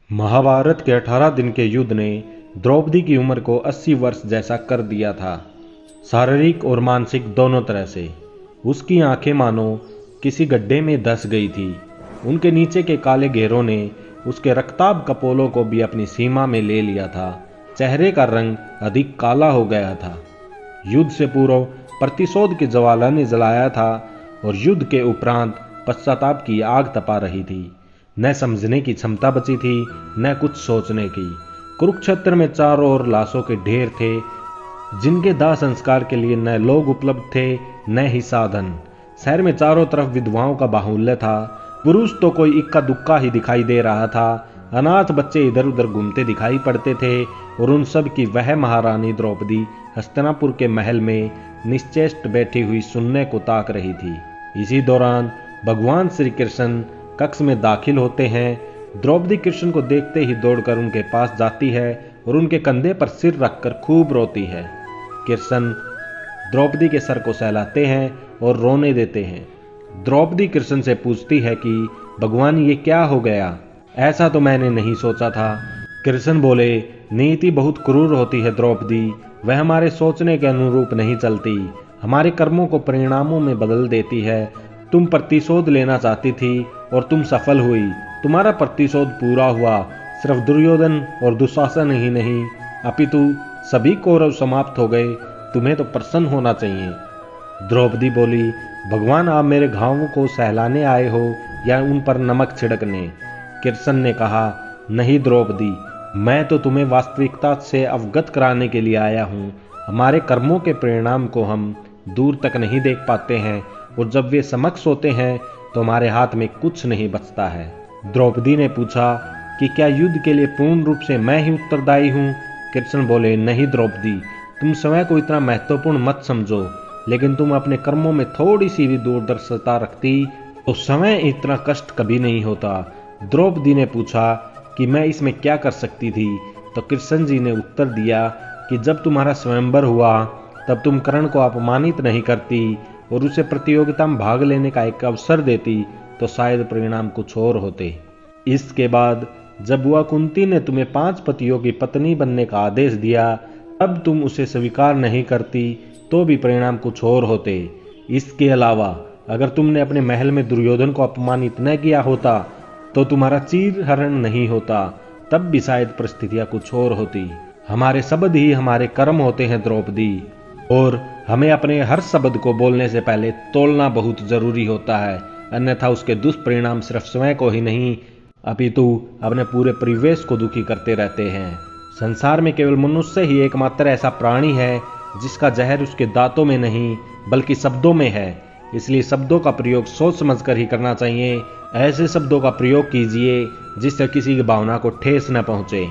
महाभारत के 18 दिन के युद्ध ने द्रौपदी की उम्र को 80 वर्ष जैसा कर दिया था, शारीरिक और मानसिक दोनों तरह से। उसकी आंखें मानो किसी गड्ढे में धंस गई थी। उनके नीचे के काले घेरों ने उसके रक्ताभ कपोलों को भी अपनी सीमा में ले लिया था। चेहरे का रंग अधिक काला हो गया था। युद्ध से पूर्व प्रतिशोध की ज्वाला ने जलाया था और युद्ध के उपरांत पश्चाताप की आग तपा रही थी। न समझने की क्षमता बची थी, न कुछ सोचने की। कुरुक्षेत्र में चारों ओर लाशों के ढेर थे, जिनके दाह संस्कार के लिए न लोग उपलब्ध थे न ही साधन। शहर में चारों तरफ विधवाओं का बाहुल्य था। पुरुष तो कोई इक्का दुक्का ही दिखाई दे रहा था। अनाथ बच्चे इधर उधर घूमते दिखाई पड़ते थे और उन सब की वह महारानी द्रौपदी हस्तिनापुर के महल में निश्चेष्ट बैठी हुई सुनने को ताक रही थी। इसी दौरान भगवान श्री कृष्ण कक्ष में दाखिल होते हैं। द्रौपदी कृष्ण को देखते ही दौड़कर उनके पास जाती है और उनके कंधे पर सिर रखकर खूब रोती है। कृष्ण द्रौपदी के सर को सहलाते हैं और रोने देते हैं। द्रौपदी कृष्ण से पूछती है कि भगवान ये क्या हो गया, ऐसा तो मैंने नहीं सोचा था। कृष्ण बोले, नीति बहुत क्रूर होती है द्रौपदी, वह हमारे सोचने के अनुरूप नहीं चलती, हमारे कर्मों को परिणामों में बदल देती है। तुम प्रतिशोध लेना चाहती थी और तुम सफल हुई। तुम्हारा प्रतिशोध पूरा हुआ। सिर्फ दुर्योधन और दुशासन ही नहीं, अपितु सभी कौरव समाप्त हो गए। तुम्हें तो प्रसन्न होना चाहिए। द्रौपदी बोली, भगवान आप मेरे घावों को सहलाने आए हो या उन पर नमक छिड़कने? कृष्ण ने कहा, नहीं द्रौपदी, मैं तो तुम्हें वास्तविकता से अवगत कराने के लिए आया हूँ। हमारे कर्मों के परिणाम को हम दूर तक नहीं देख पाते हैं और जब वे समक्ष होते हैं तो हमारे हाथ में कुछ नहीं बचता है। द्रौपदी ने पूछा कि क्या युद्ध के लिए पूर्ण रूप से मैं ही उत्तरदायी हूँ? कृष्ण बोले, नहीं द्रौपदी, तुम स्वयं को इतना महत्वपूर्ण मत समझो, लेकिन तुम अपने कर्मों में थोड़ी सी भी दूरदर्शिता रखती तो स्वयं इतना कष्ट कभी नहीं होता। द्रौपदी ने पूछा कि मैं इसमें क्या कर सकती थी? तो कृष्ण जी ने उत्तर दिया कि जब तुम्हारा स्वयंवर हुआ तब तुम कर्ण को अपमानित नहीं करती और उसे प्रतियोगिता में भाग लेने का एक अवसर देती तो शायद परिणाम कुछ और होते। इसके बाद जब बुआ कुंती ने तुम्हें 5 पतियों की पत्नी बनने का आदेश दिया, तब तुम उसे स्वीकार नहीं करती तो भी परिणाम कुछ और होते। इसके अलावा अगर तुमने अपने महल में दुर्योधन को अपमानित न किया होता तो तुम्हारा चीर हरण नहीं होता, तब भी शायद परिस्थितियां कुछ और होती। हमारे शब्द ही हमारे कर्म होते हैं द्रौपदी, और हमें अपने हर शब्द को बोलने से पहले तोलना बहुत जरूरी होता है, अन्यथा उसके दुष्परिणाम सिर्फ स्वयं को ही नहीं अपितु अपने पूरे परिवेश को दुखी करते रहते हैं। संसार में केवल मनुष्य ही एकमात्र ऐसा प्राणी है जिसका जहर उसके दांतों में नहीं बल्कि शब्दों में है। इसलिए शब्दों का प्रयोग सोच समझकर ही करना चाहिए। ऐसे शब्दों का प्रयोग कीजिए जिससे किसी की भावना को ठेस न पहुंचे।